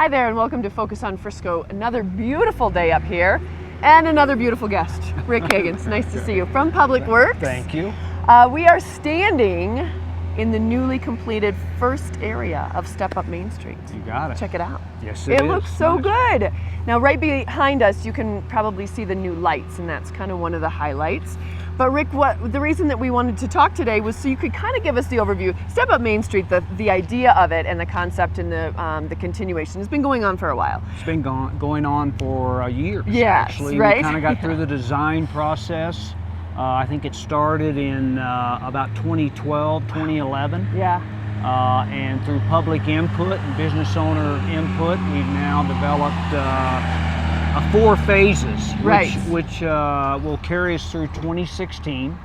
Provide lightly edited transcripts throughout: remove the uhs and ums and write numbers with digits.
Hi there and welcome to Focus on Frisco. Another beautiful day up here and another beautiful guest, Rick Higgins. Nice to see you from Public Works. Thank you. We are standing in the newly completed first area of Step Up Main Street. You got it. Check it out. Yes, it is. It looks so good. Now right behind us you can probably see the new lights, and that's kind of one of the highlights. But Rick, the reason that we wanted to talk today was so you could kind of give us the overview. Step Up Main Street, the idea of it and the concept and the continuation has been going on for a while. It's been going on for years. Yes, actually. right? We kind of got through the design process. I think it started in about 2012, 2011. Yeah. And through public input and business owner input, we've now developed 4 phases, which will carry us through 2016.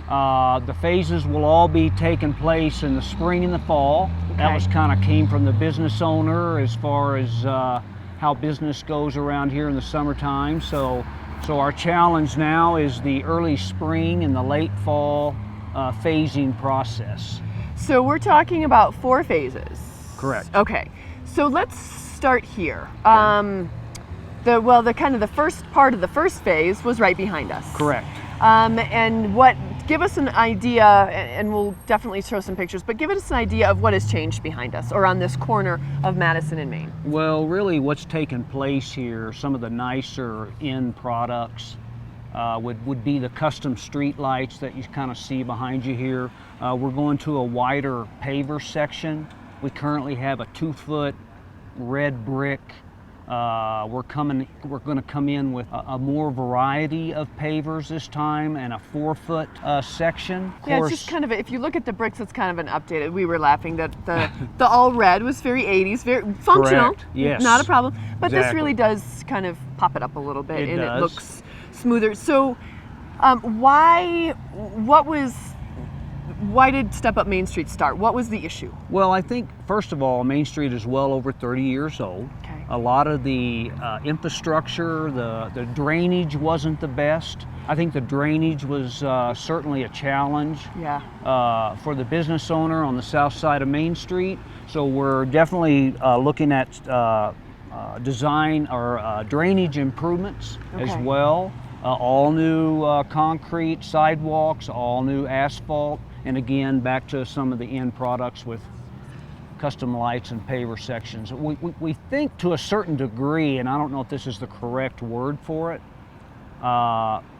The phases will all be taking place in the spring and the fall. Okay. That was kind of came from the business owner as far as how business goes around here in the summertime. So our challenge now is the early spring and the late fall phasing process. So we're talking about 4 phases. Correct. Okay. So let's start here. The first part of the first phase was right behind us. Correct. Give us an idea, and we'll definitely show some pictures, but give us an idea of what has changed behind us or on this corner of Madison and Main. Well, really what's taken place here, some of the nicer end products would be the custom street lights that you kind of see behind you here. We're going to a wider paver section. We currently have a 2-foot red brick. We're going to come in with a more variety of pavers this time and a 4-foot section. Yeah, it's just kind of, if you look at the bricks, it's kind of an updated. We were laughing that the all red was very 80s, very functional. Correct. Yes. Not a problem. But Exactly. This really does kind of pop it up a little bit, and does. it looks smoother. So, why did Step Up Main Street start? What was the issue? Well, I think, first of all, Main Street is well over 30 years old. Okay. A lot of the infrastructure, the drainage wasn't the best. I think the drainage was certainly a challenge for the business owner on the south side of Main Street. So we're definitely looking at design or drainage improvements as well. All new concrete sidewalks, all new asphalt, and again, back to some of the end products with custom lights and paver sections. We think to a certain degree, and I don't know if this is the correct word for it,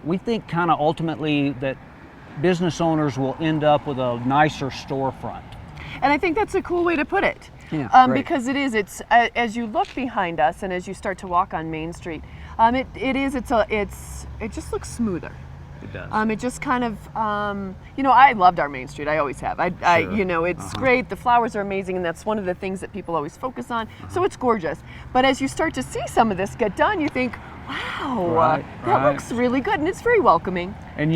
we think kind of ultimately that business owners will end up with a nicer storefront. And I think that's a cool way to put it. Yeah, because it's as you look behind us and as you start to walk on Main Street, it just looks smoother. It does. It just kind of, I loved our Main Street. I always have. It's great. The flowers are amazing, and that's one of the things that people always focus on. So it's gorgeous. But as you start to see some of this get done, you think, wow, that looks really good, and it's very welcoming. And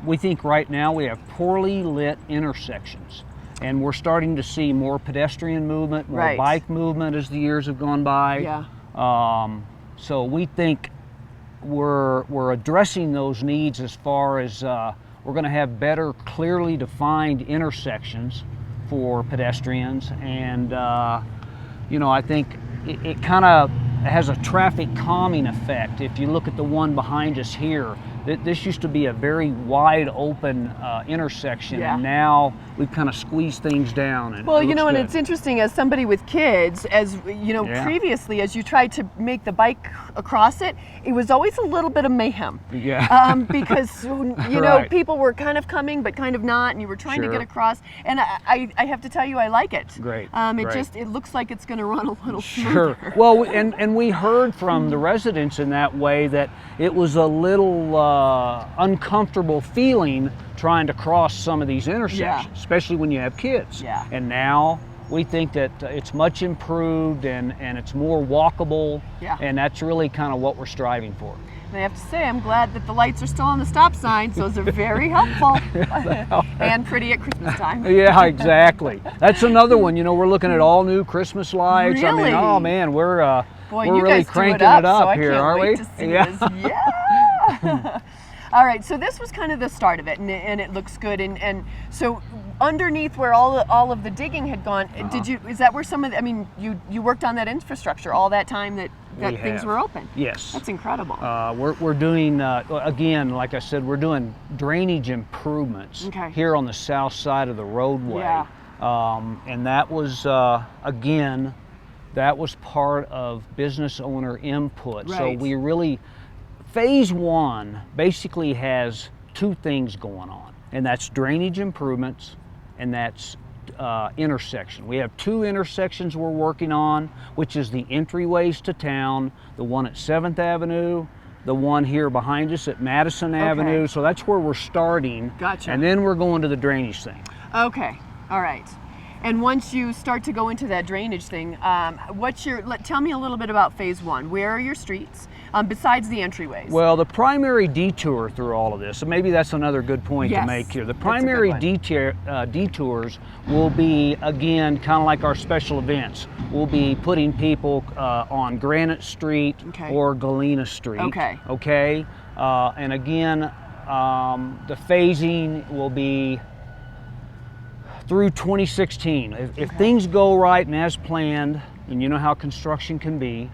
we think right now we have poorly lit intersections. And we're starting to see more pedestrian movement, more bike movement as the years have gone by. Yeah. So we think we're addressing those needs as far as we're going to have better, clearly defined intersections for pedestrians. And, I think it kind of has a traffic calming effect. If you look at the one behind us here, this used to be a very wide open intersection, and now we've kind of squeezed things down. And and it's interesting, as somebody with kids, previously, as you tried to make the bike across it, it was always a little bit of mayhem. Yeah. Because people were kind of coming but kind of not, and you were trying to get across. And I have to tell you, I like it. Great. It looks like it's going to run a little smoother. Sure. Well, and we heard from the residents in that way that it was a little uncomfortable feeling trying to cross some of these intersections, especially when you have kids. Yeah. And now we think that it's much improved and it's more walkable, and that's really kind of what we're striving for. And I have to say, I'm glad that the lights are still on the stop signs. Those are very helpful and pretty at Christmas time. Yeah, exactly. That's another one. We're looking at all new Christmas lights. Really? I mean, oh man, we're you really guys cranking it up so I here, can't aren't wait we? To see this. Yeah. All right, so this was kind of the start of it, and it looks good. And so underneath where all of the digging had gone, is that where some of the, I mean, you worked on that infrastructure all that time that things were open? Yes. That's incredible. We're doing, again, like I said, we're doing drainage improvements here on the south side of the roadway. Yeah. And that was, again, that was part of business owner input. Right. So we really, phase one basically has two things going on, and that's drainage improvements and that's intersection. We have two intersections we're working on, which is the entryways to town, the one at 7th Avenue, the one here behind us at Madison Avenue. So that's where we're starting. Gotcha. And then we're going to the drainage thing. Okay, all right. And once you start to go into that drainage thing, tell me a little bit about phase one. Where are your streets besides the entryways? Well, the primary detour through all of this, and maybe that's another good point to make here. The primary detours will be, again, kind of like our special events. We'll be putting people on Granite Street or Galena Street. Okay. And again, the phasing will be through 2016. If things go right and as planned, and you know how construction can be,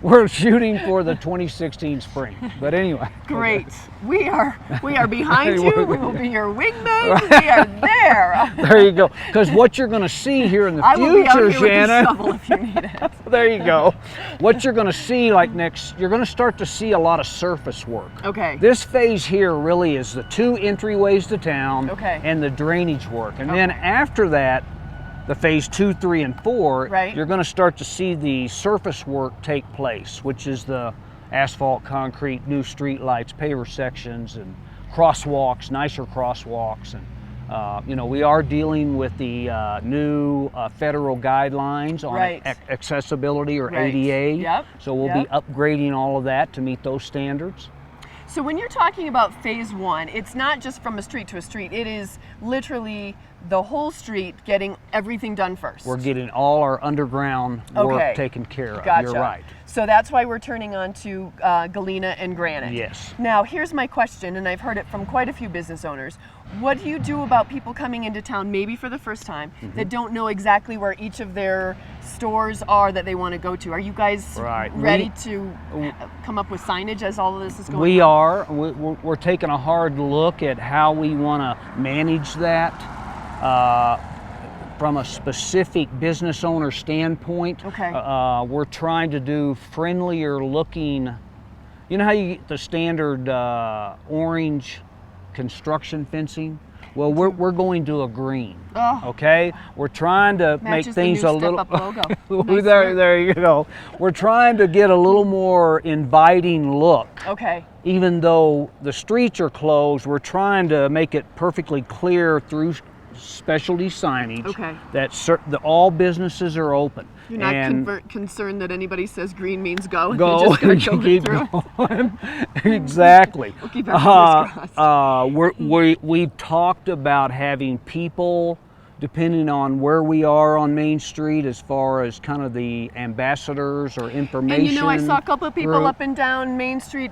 we're shooting for the 2016 spring. But anyway. Great. We are behind you. We will be your wingmen. We are there. There you go. Because what you're going to see here in the I will be out here Shannon. with a shovel if you need it. There you go. What you're going to see you're going to start to see a lot of surface work. Okay. This phase here really is the two entryways to town and the drainage work. And then after that, the phase 2, 3, and 4, you're going to start to see the surface work take place, which is the asphalt, concrete, new street lights, paver sections, and crosswalks, nicer crosswalks. And we are dealing with the new federal guidelines on accessibility or ADA. Yep. So we'll be upgrading all of that to meet those standards. So when you're talking about phase one, it's not just from a street to a street. It is literally the whole street getting everything done first. We're getting all our underground work taken care of. Gotcha. You're right. So that's why we're turning on to Galena and Granite. Yes. Now, here's my question, and I've heard it from quite a few business owners. What do you do about people coming into town, maybe for the first time, that don't know exactly where each of their stores are that they want to go to? Are you guys ready to come up with signage as all of this is going on? We are. We're taking a hard look at how we want to manage that from a specific business owner standpoint. We're trying to do friendlier looking, you know how you get the standard orange construction fencing? Well, we're going to a green. Okay, we're trying to make things a little. Nice there you go. We're trying to get a little more inviting look. Even though the streets are closed, we're trying to make it perfectly clear through specialty signage that all businesses are open. You're not concerned that anybody says green means go. And Go. You're just gonna Keep go going. Exactly. We'll keep our fingers crossed. We've talked about having people, depending on where we are on Main Street, as far as kind of the ambassadors or information. And I saw a couple of people up and down Main Street.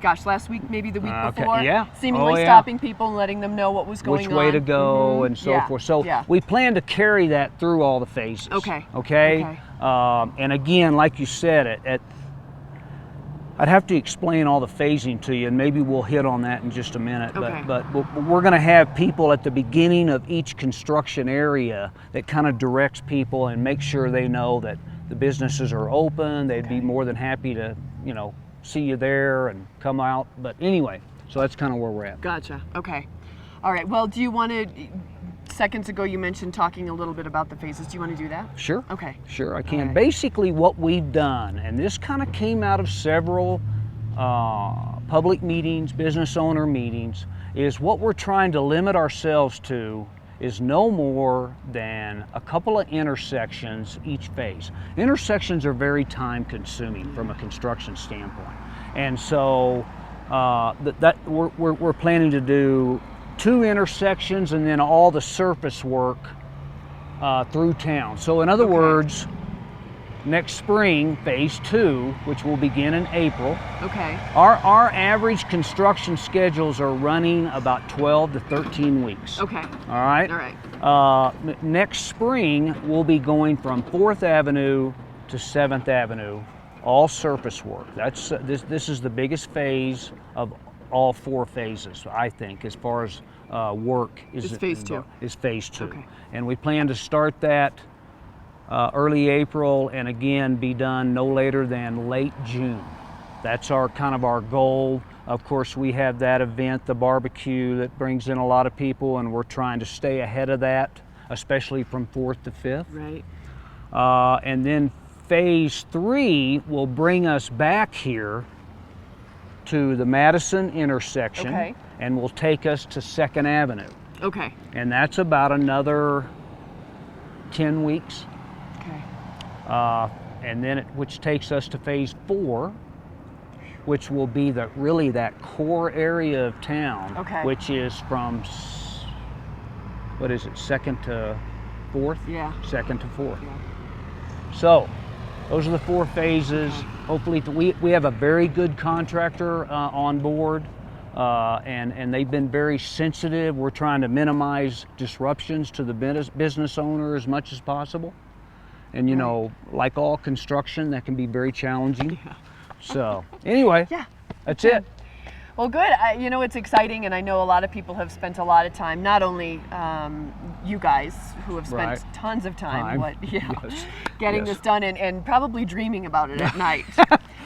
Gosh, last week, maybe the week before, seemingly stopping people and letting them know what was going on. Which way to go and so forth. So we plan to carry that through all the phases. Okay. And again, like you said, I'd have to explain all the phasing to you, and maybe we'll hit on that in just a minute. But we're going to have people at the beginning of each construction area that kind of directs people and make sure they know that the businesses are open. They'd be more than happy to, see you there and come out. But anyway, so that's kind of where we're at. Gotcha. Okay. All right. Well, do you want to, seconds ago you mentioned talking a little bit about the phases. Do you want to do that? Sure. Okay. Sure, I can. Basically what we've done, and this kind of came out of several public meetings, business owner meetings, is what we're trying to limit ourselves to is no more than a couple of intersections each phase. Intersections are very time consuming from a construction standpoint. And so we're planning to do 2 intersections and then all the surface work through town. So in other words, next spring, phase 2, which will begin in April. Okay. Our average construction schedules are running about 12 to 13 weeks. Okay. All right? All right. Next spring, we'll be going from 4th Avenue to 7th Avenue, all surface work. That's this is the biggest phase of all 4 phases, I think, as far as work is phase 2. Is phase 2. Okay. And we plan to start that early April, and again be done no later than late June. That's our kind of our goal. Of course, we have that event, the barbecue, that brings in a lot of people, and we're trying to stay ahead of that, especially from 4th to 5th. Right. And then phase 3 will bring us back here to the Madison intersection, Okay. and will take us to 2nd Avenue. Okay. And that's about another 10 weeks. Okay. And then which takes us to phase 4, which will be really that core area of town, Okay. which is from, what is it, 2nd to 4th? Yeah. 2nd to 4th. Yeah. So those are the 4 phases. Hopefully, we have a very good contractor on board, and they've been very sensitive. We're trying to minimize disruptions to the business owner as much as possible. And you know, like all construction, that can be very challenging. Yeah. So anyway, Yeah. that's it. Well, good. You know, it's exciting, and I know a lot of people have spent a lot of time, not only you guys who have spent Right. tons of time Yes. getting Yes. this done and probably dreaming about it at night.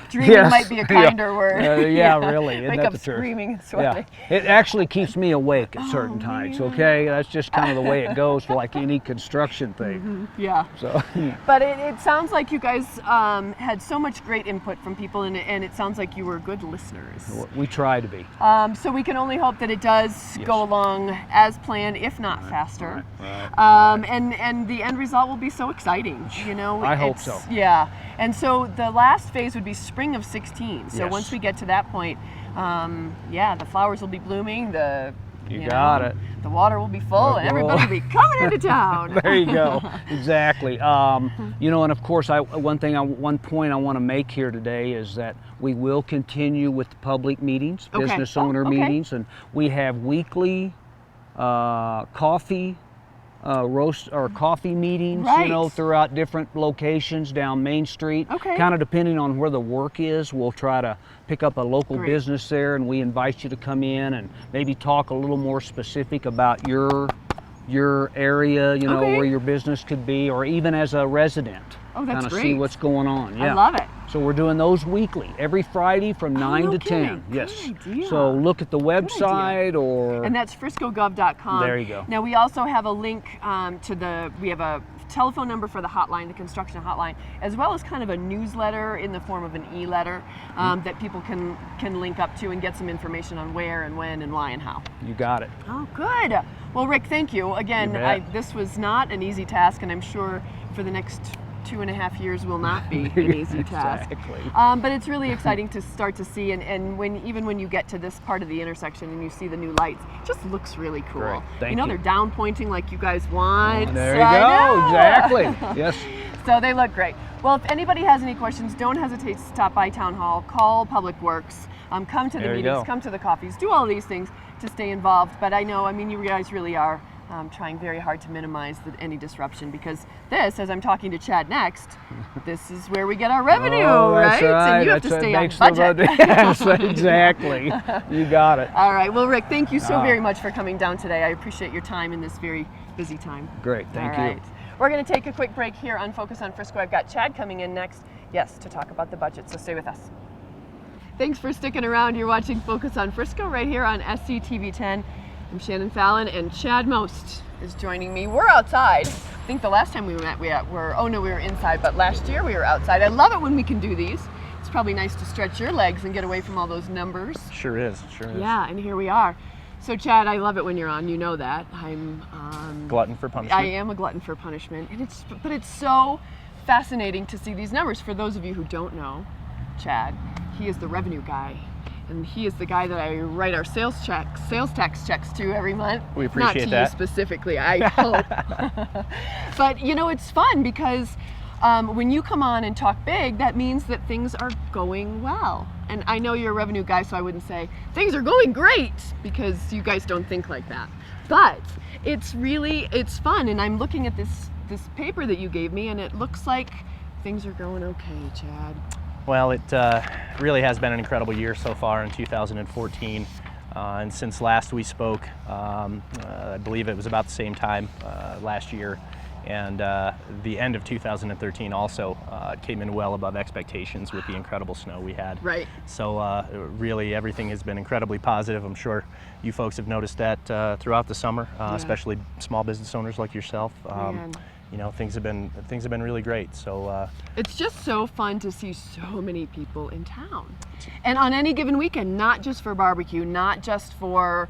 Dreaming Yes. might be a kinder word. Yeah, really. Isn't Wake that up the truth? screaming and Yeah, sweating. it actually keeps me awake at certain times, man. okay? That's just kind of the way it goes, like any construction thing. Yeah. So, But it sounds like you guys had so much great input from people, and it sounds like you were good listeners. we try to be. So we can only hope that it does Yes. go along as planned, if not faster. Right. And the end result will be so exciting. You know, I hope so. Yeah. And so the last phase would be spring of 16. So Yes. once we get to that point, the flowers will be blooming. You got it. The water will be full, and everybody will be coming into town. There you go. Exactly. You know, and of course, one point I want to make here today is that we will continue with the public meetings, Okay. business Oh, owner okay. meetings, and we have weekly coffee roast or coffee meetings, Right. you know, throughout different locations down Main Street. Okay. Kind of depending on where the work is, we'll try to pick up a local Great. business there, and we invite you to come in and maybe talk a little more specific about your area, you know, Okay. where your business could be, or even as a resident. Oh, that's kind of see great. what's going on. Yeah. I love it. So we're doing those weekly, every Friday from 9 no to kidding. 10. Good Yes. idea. So look at the website or And that's friscogov.com. There you go. Now we also have a link we have a telephone number for the hotline, the construction hotline, as well as kind of a newsletter in the form of an e-letter that people can link up to and get some information on where and when and why and how. you got it. Oh, good. Well, Rick, thank you. Again, You bet. this was not an easy task, and I'm sure for the next 2.5 years will not be an easy task. Exactly. But it's really exciting to start to see, and even when you get to this part of the intersection and you see the new lights, it just looks really cool. Great. Thank you know, you. they're down pointing like you guys want. There so I you go. know. Exactly. Yes. So they look great. Well, if anybody has any questions, don't hesitate to stop by Town Hall, call Public Works, come to the There you meetings, go. come to the coffees, do all of these things to stay involved. But I know, you guys really are trying very hard to minimize any disruption, because this, as I'm talking to Chad next, this is where we get our revenue, Oh, right? that's right. And you have to That's stay what on makes the budget. budget. Yes, exactly. You got it. All right. Well, Rick, thank you so Ah. very much for coming down today. I appreciate your time in this very busy time. Great. Thank All you. right. We're going to take a quick break here on Focus on Frisco. I've got Chad coming in next, yes, to talk about the budget, so stay with us. Thanks for sticking around. You're watching Focus on Frisco right here on SCTV10. I'm Shannon Fallon, and Chad Most is joining me. We're outside. I think the last time we met, we were inside, but last year we were outside. I love it when we can do these. It's probably nice to stretch your legs and get away from all those numbers. Sure is. Yeah, and here we are. So Chad, I love it when you're on. You know that. I'm Glutton for punishment. I am a glutton for punishment, and it's so fascinating to see these numbers. For those of you who don't know, Chad, he is the revenue guy, and he is the guy that I write our sales tax checks to every month. We Not appreciate to that. you specifically, I hope. But you know, it's fun because when you come on and talk big, that means that things are going well. And I know you're a revenue guy, so I wouldn't say things are going great, because you guys don't think like that. But it's fun, and I'm looking at this paper that you gave me, and it looks like things are going okay, Chad. Well, it really has been an incredible year so far in 2014. And since last we spoke, I believe it was about the same time last year, and the end of 2013 also came in well above expectations with the incredible snow we had. Right. So really everything has been incredibly positive. I'm sure you folks have noticed that throughout the summer, especially small business owners like yourself. You know, things have been really great. So it's just so fun to see so many people in town, and on any given weekend, not just for barbecue, not just for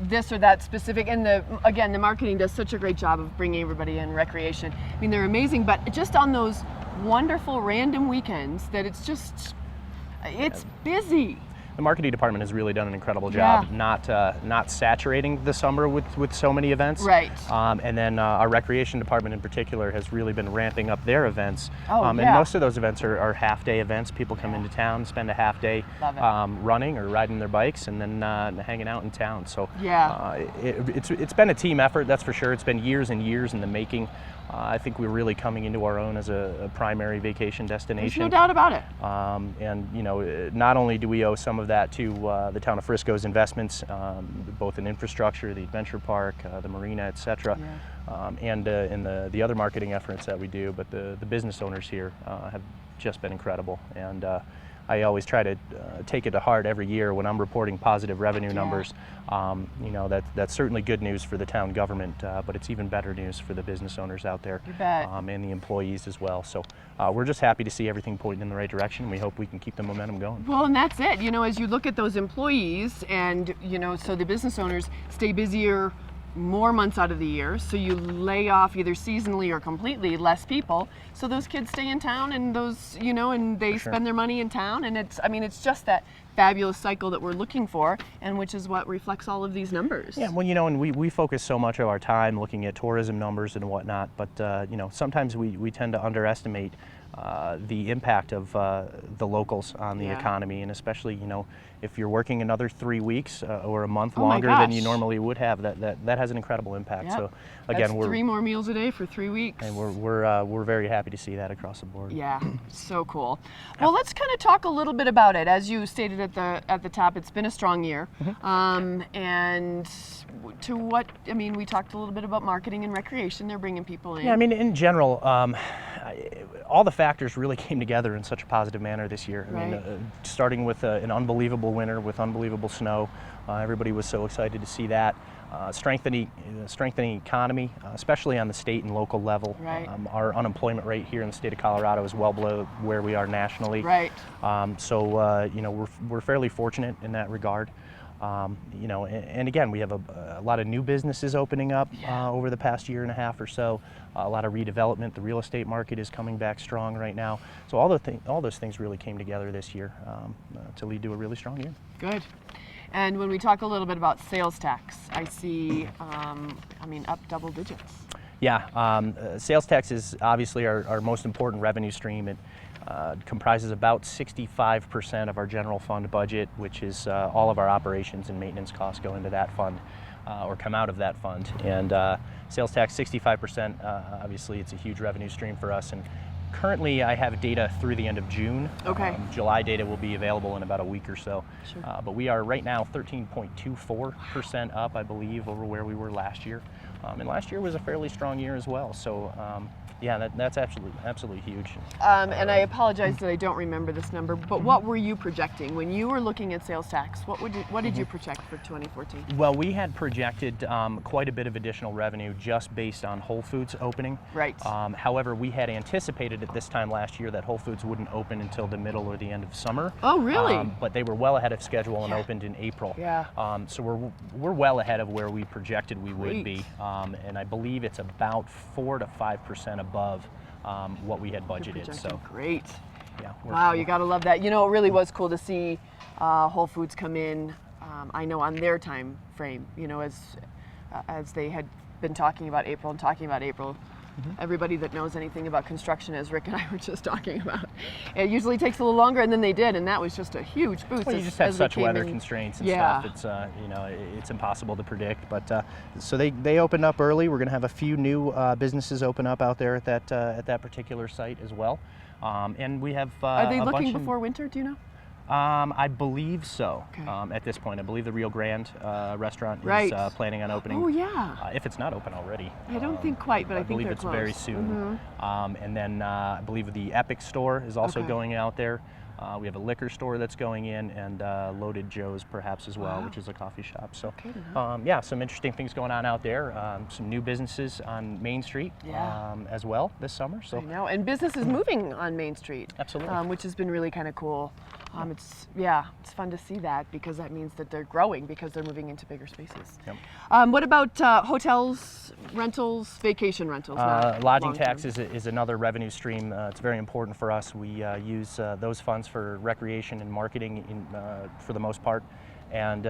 this or that specific. And the marketing does such a great job of bringing everybody in. Recreation, I mean, they're amazing, but just on those wonderful random weekends, that it's busy. The marketing department has really done an incredible job, not saturating the summer with so many events. Right. And then our recreation department in particular has really been ramping up their events. And yeah. most of those events are half-day events. People come into town, spend a half day running or riding their bikes, and then hanging out in town. So it's been a team effort, that's for sure. It's been years and years in the making. I think we're really coming into our own as a primary vacation destination. There's no doubt about it. And you know, not only do we owe some of that to the town of Frisco's investments, both in infrastructure, the adventure park, the marina, etc., and in the other marketing efforts that we do, but the business owners here have just been incredible. And I always try to take it to heart every year when I'm reporting positive revenue numbers. You know, that's certainly good news for the town government, but it's even better news for the business owners out there, and the employees as well. So we're just happy to see everything pointing in the right direction. We hope we can keep the momentum going. Well, and that's it. You know, as you look at those employees, and you know, so the business owners stay busier more months out of the year, so you lay off either seasonally or completely less people, so those kids stay in town, and those, you know, and they spend their money in town, and it's just that fabulous cycle that we're looking for, and which is what reflects all of these numbers. Yeah, well, you know, and we focus so much of our time looking at tourism numbers and whatnot, but you know, sometimes we tend to underestimate the impact of the locals on the economy, and especially, you know, if you're working another 3 weeks or a month longer than you normally would have, that has an incredible impact. So again, that's 3 more meals a day for 3 weeks, and we're very happy to see that across the board. Yeah, so cool. Well, let's kind of talk a little bit about it. As you stated at the top, it's been a strong year, and to what, I mean, we talked a little bit about marketing and recreation. They're bringing people in. Yeah, I mean, in general, all the factors really came together in such a positive manner this year. I mean, starting with an unbelievable winter with unbelievable snow. Everybody was so excited to see that. Strengthening economy, especially on the state and local level. Our unemployment rate here in the state of Colorado is well below where we are nationally. So you know, we're fairly fortunate in that regard. You know, and again, we have a lot of new businesses opening up over the past year and a half or so. A lot of redevelopment. The real estate market is coming back strong right now. So all those things really came together this year to lead to a really strong year. Good. And when we talk a little bit about sales tax, I see, I mean, up double digits. Yeah, sales tax is obviously our most important revenue stream. It comprises about 65% of our general fund budget, which is all of our operations and maintenance costs go into that fund, or come out of that fund. And sales tax, 65%, obviously it's a huge revenue stream for us. And currently I have data through the end of June. July data will be available in about a week or so. But we are right now 13.24% up, I believe, over where we were last year. And last year was a fairly strong year as well. So yeah, that's absolutely huge. And I apologize that I don't remember this number, but what were you projecting when you were looking at sales tax? What did you project for 2014? Well, we had projected quite a bit of additional revenue just based on Whole Foods opening. However, we had anticipated at this time last year that Whole Foods wouldn't open until the middle or the end of summer. Oh, really? But they were well ahead of schedule and opened in April. So we're well ahead of where we projected we would be, and I believe it's about 4 to 5% above what we had budgeted. So great. Yeah. Wow, you got to love that. You know, it really was cool to see Whole Foods come in. I know on their time frame. You know, as they had been talking about April, Everybody that knows anything about construction, as Rick and I were just talking about, it usually takes a little longer, and then they did, and that was just a huge boost. Well, you just have such weather constraints and stuff. It's it's impossible to predict. But so they opened up early. We're going to have a few new businesses open up out there at that particular site as well. And we have are they looking before winter? Do you know? I believe so. Okay. At this point, I believe the Rio Grande restaurant Right. is planning on opening. Oh yeah. If it's not open already. I don't think quite, but I think believe they're it's close. very soon. And then I believe the Epic store is also Okay. going out there. We have a liquor store that's going in, and Loaded Joe's perhaps as well, Wow. which is a coffee shop. So, Okay, to yeah, some interesting things going on out there. Some new businesses on Main Street Yeah. as well this summer. So, I know, and business is moving on Main Street. Absolutely. Which has been really kind of cool. It's fun to see that because that means that they're growing because they're moving into bigger spaces. Yep. What about hotels, rentals, vacation rentals? not Lodging long-term? tax is another revenue stream. It's very important for us. We use those funds for recreation and marketing for the most part. And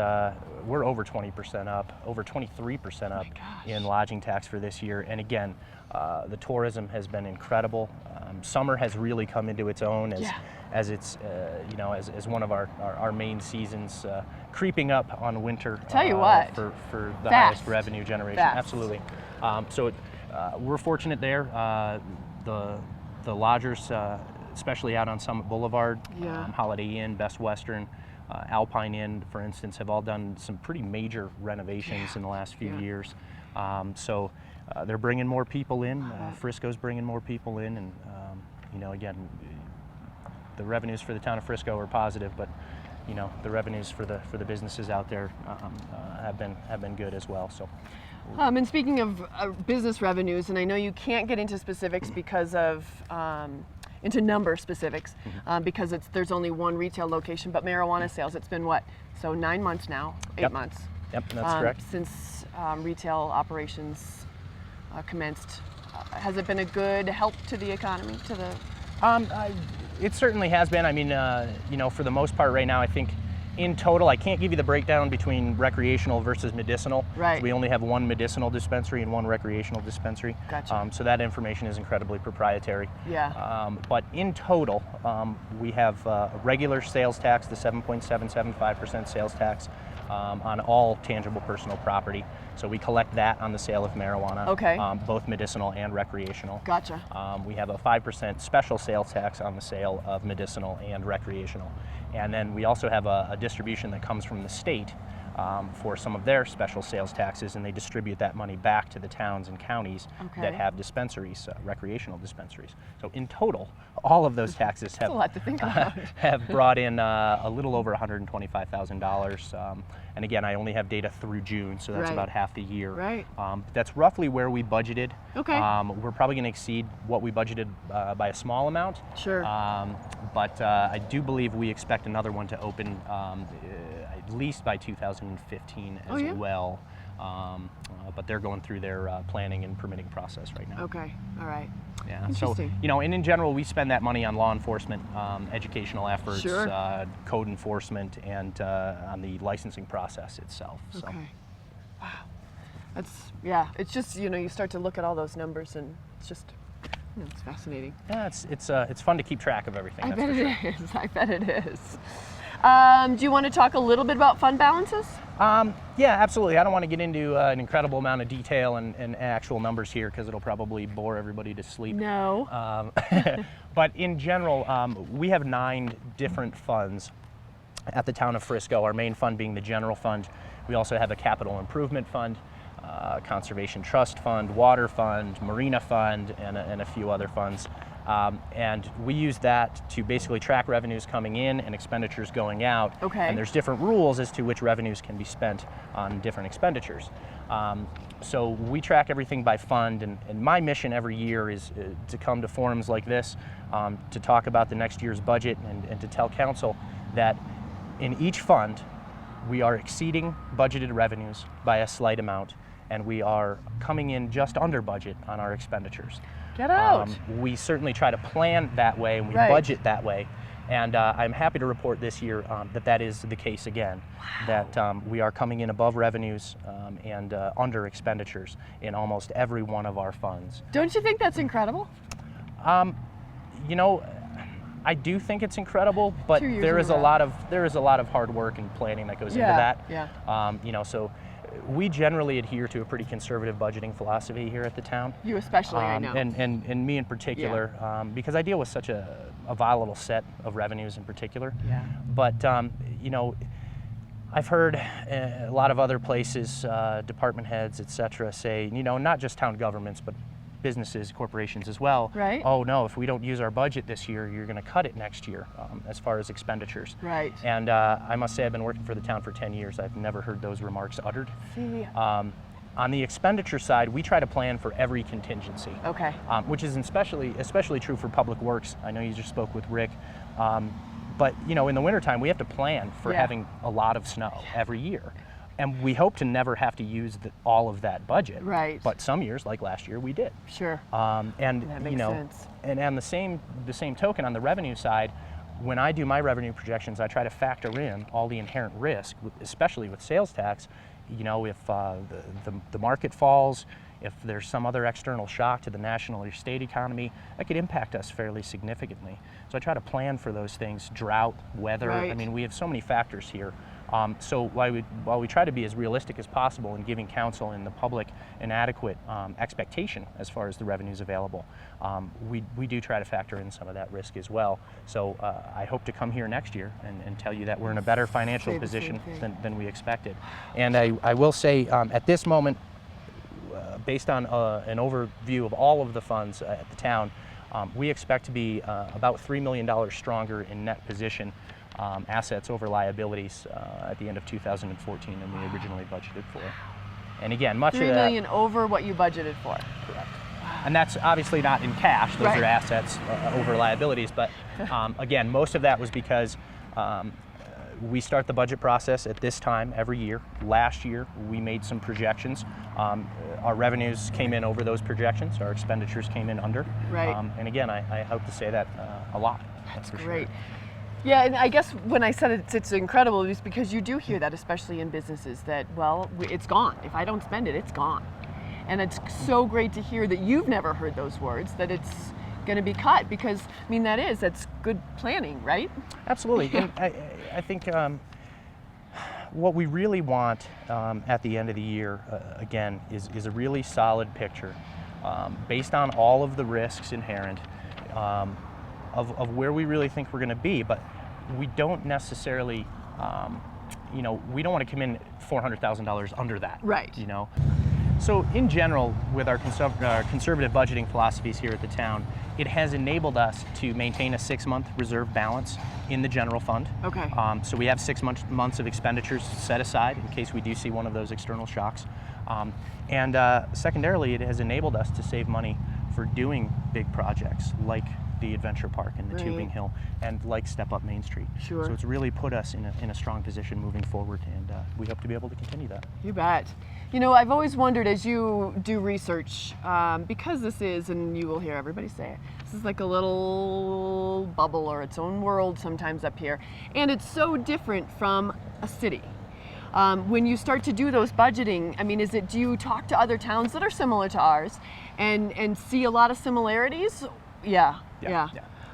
we're over 20% up, over 23% up in lodging tax for this year. And again, the tourism has been incredible. Summer has really come into its own as it's as one of our main seasons, creeping up on winter. Tell you what, for the fast. highest revenue generation. Fast. Absolutely. So we're fortunate there. The lodgers, especially out on Summit Boulevard, Holiday Inn, Best Western, Alpine Inn, for instance, have all done some pretty major renovations in the last few years. So they're bringing more people in. Frisco's bringing more people in, and again, the revenues for the town of Frisco are positive, but the revenues for the businesses out there have been good as well. So. And speaking of business revenues, and I know you can't get into specifics because of into number specifics because there's only one retail location, but marijuana sales, it's been what? So 9 months now, 8 months. Yep, that's correct. Since retail operations commenced. Has it been a good help to the economy, to the? It certainly has been. I mean, for the most part right now, I think in total, I can't give you the breakdown between recreational versus medicinal. Right. We only have one medicinal dispensary and one recreational dispensary. Gotcha. So that information is incredibly proprietary. Yeah. But in total, we have a regular sales tax, the 7.775% sales tax on all tangible personal property. So we collect that on the sale of marijuana, Okay. Both medicinal and recreational. Gotcha. We have a 5% special sales tax on the sale of medicinal and recreational. And then we also have a distribution that comes from the state for some of their special sales taxes, and they distribute that money back to the towns and counties that have dispensaries, recreational dispensaries. So in total, all of those taxes have, a lot to think about. have brought in a little over $125,000. And again, I only have data through June, so that's about half the year. Right. That's roughly where we budgeted. Okay. We're probably going to exceed what we budgeted by a small amount. Sure. But I do believe we expect another one to open at least by 2015 as well. But they're going through their planning and permitting process right now. Okay. All right. Yeah. Interesting. So, and in general, we spend that money on law enforcement, educational efforts, code enforcement, and on the licensing process itself. So. Okay. Wow. It's just, you start to look at all those numbers and it's just, it's fascinating. Yeah, it's fun to keep track of everything. I bet it is. I bet it is. Do you want to talk a little bit about fund balances? Yeah, absolutely. I don't want to get into an incredible amount of detail and actual numbers here because it'll probably bore everybody to sleep. No. But in general, we have 9 different funds at the town of Frisco, our main fund being the general fund. We also have a capital improvement fund, conservation trust fund, water fund, marina fund, and a few other funds. And we use that to basically track revenues coming in and expenditures going out. Okay. And there's different rules as to which revenues can be spent on different expenditures. So we track everything by fund, and my mission every year is to come to forums like this to talk about the next year's budget and to tell council that in each fund we are exceeding budgeted revenues by a slight amount, and we are coming in just under budget on our expenditures. Get out. We certainly try to plan that way, and we budget that way. And I'm happy to report this year that is the case again, that we are coming in above revenues and under expenditures in almost every one of our funds. Don't you think that's incredible? You know, I do think it's incredible, but there is a lot of hard work and planning that goes into that. Yeah. You know, so we generally adhere to a pretty conservative budgeting philosophy here at the town. You especially, I know. And me in particular, because I deal with such a volatile set of revenues in particular. Yeah. But you know, I've heard a lot of other places, department heads, et cetera, say, you know, not just town governments, but businesses, corporations as well. Right. Oh no, if we don't use our budget this year, you're going to cut it next year as far as expenditures. Right. And I must say I've been working for the town for 10 years. I've never heard those remarks uttered. See. On the expenditure side, we try to plan for every contingency. Okay. Which is especially true for public works. I know you just spoke with Rick. But you know, in the wintertime, we have to plan for having a lot of snow every year. And we hope to never have to use all of that budget. Right. But some years, like last year, we did. Sure. And that makes you know, sense. and on the same token, on the revenue side, when I do my revenue projections, I try to factor in all the inherent risk, especially with sales tax. You know, if the market falls, if there's some other external shock to the national or state economy, that could impact us fairly significantly. So I try to plan for those things: drought, weather. Right. I mean, we have so many factors here. So while we try to be as realistic as possible in giving council and the public an adequate expectation as far as the revenues available, we do try to factor in some of that risk as well. So I hope to come here next year and tell you that we're in a better financial position than we expected. And I will say at this moment, based on an overview of all of the funds at the town, we expect to be about $3 million stronger in net position, assets over liabilities at the end of 2014 than we originally budgeted for. And again, much of that— $3 million over what you budgeted for. Correct. And that's obviously not in cash, those are assets over liabilities, but again, most of that was because we start the budget process at this time every year. Last year, we made some projections. Our revenues came in over those projections. Our expenditures came in under. Right. And again, I hope to say that a lot. That's for great. Sure. Yeah, and I guess when I said it's incredible, it's because you do hear that, especially in businesses, that, well, it's gone. If I don't spend it, it's gone. And it's so great to hear that you've never heard those words, that it's going to be cut, because, I mean, that's good planning, right? Absolutely. And I think what we really want at the end of the year, again, is a really solid picture based on all of the risks inherent of where we really think we're going to be. But we don't necessarily, you know, we don't want to come in $400,000 under that. Right. You know. So in general, with our conservative budgeting philosophies here at the town, it has enabled us to maintain a 6-month reserve balance in the general fund. Okay. So we have 6 months of expenditures set aside in case we do see one of those external shocks. And secondarily, it has enabled us to save money for doing big projects like the Adventure Park and the Tubing Hill, and like Step Up Main Street. Sure. So it's really put us in a strong position moving forward, and we hope to be able to continue that. You bet. You know, I've always wondered, as you do research, because this is, and you will hear everybody say it, this is like a little bubble or its own world sometimes up here, and it's so different from a city. When you start to do those budgeting, I mean, do you talk to other towns that are similar to ours and see a lot of similarities? Yeah.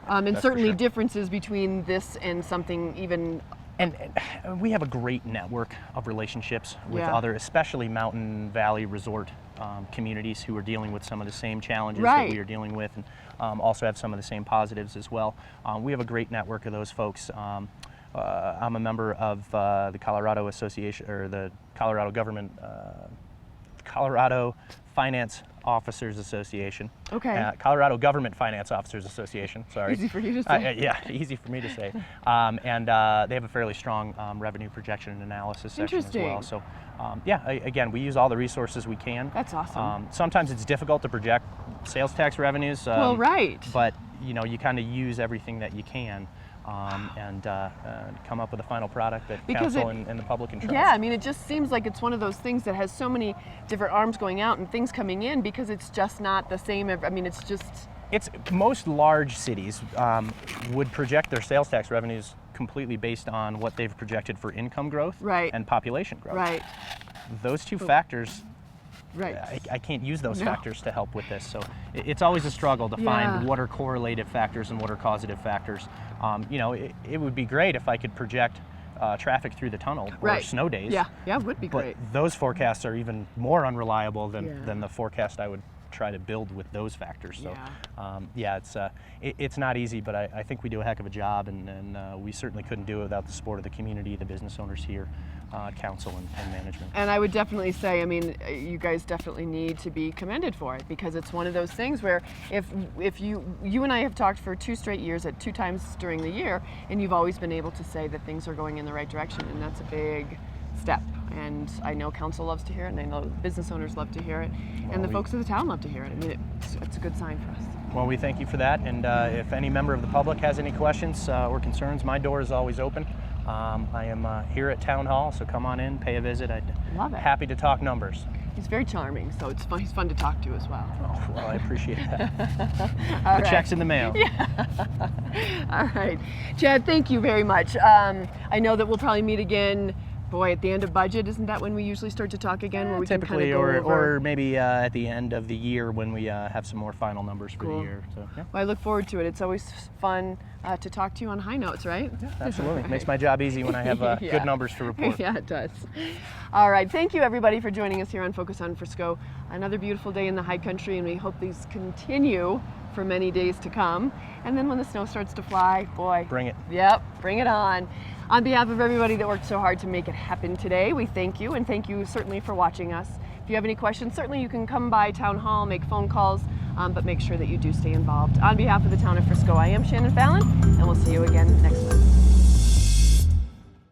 And certainly sure. differences between this and something even. And we have a great network of relationships with other, especially Mountain Valley resort communities who are dealing with some of the same challenges that we are dealing with, and also have some of the same positives as well. We have a great network of those folks. I'm a member of the Colorado Association, or the Colorado Government, Colorado Finance Officers Association. Okay. Colorado Government Finance Officers Association, sorry. Easy for you to say. Yeah, easy for me to say. And they have a fairly strong revenue projection and analysis section as well. So again, we use all the resources we can. That's awesome. Sometimes it's difficult to project sales tax revenues. Well, right. But you know, you kind of use everything that you can. And come up with a final product that council and the public can trust. Yeah, I mean, it just seems like it's one of those things that has so many different arms going out and things coming in, because it's just not the same. I mean, it's just It's most large cities would project their sales tax revenues completely based on what they've projected for income growth and population growth. Right. Those two factors, right. I can't use those factors to help with this. So it's always a struggle to find what are correlative factors and what are causative factors. You know, it would be great if I could project traffic through the tunnel or snow days. Yeah, it would be great. But those forecasts are even more unreliable than the forecast I would try to build with those factors. So it's not easy, but I think we do a heck of a job, and we certainly couldn't do it without the support of the community, the business owners here, council and management. And I would definitely say, I mean, you guys definitely need to be commended for it, because it's one of those things where if you and I have talked for 2 straight years at 2 times during the year, and you've always been able to say that things are going in the right direction, and that's a big step. And I know council loves to hear it, and I know business owners love to hear it, and the folks of the town love to hear it. I mean, it's a good sign for us. Well, we thank you for that, and if any member of the public has any questions or concerns, my door is always open. I am here at Town Hall, so come on in, pay a visit. Love it. Happy to talk numbers. He's very charming, so it's fun. He's fun to talk to as well. Oh, well, I appreciate that. The check's in the mail. Yeah. All right. Chad, thank you very much. I know that we'll probably meet again, at the end of budget. Isn't that when we usually start to talk again? Where we typically, can kind of go over? Or maybe at the end of the year when we have some more final numbers for the year. So, yeah. Well, I look forward to it. It's always fun to talk to you on high notes, right? Yeah, absolutely. Right. Makes my job easy when I have good numbers to report. Yeah, it does. All right. Thank you, everybody, for joining us here on Focus on Frisco. Another beautiful day in the high country, and we hope these continue for many days to come. And then when the snow starts to fly, boy. Bring it. Yep, bring it on. On behalf of everybody that worked so hard to make it happen today, we thank you, and thank you certainly for watching us. If you have any questions, certainly you can come by Town Hall, make phone calls, but make sure that you do stay involved. On behalf of the town of Frisco, I am Shannon Fallon, and we'll see you again next month.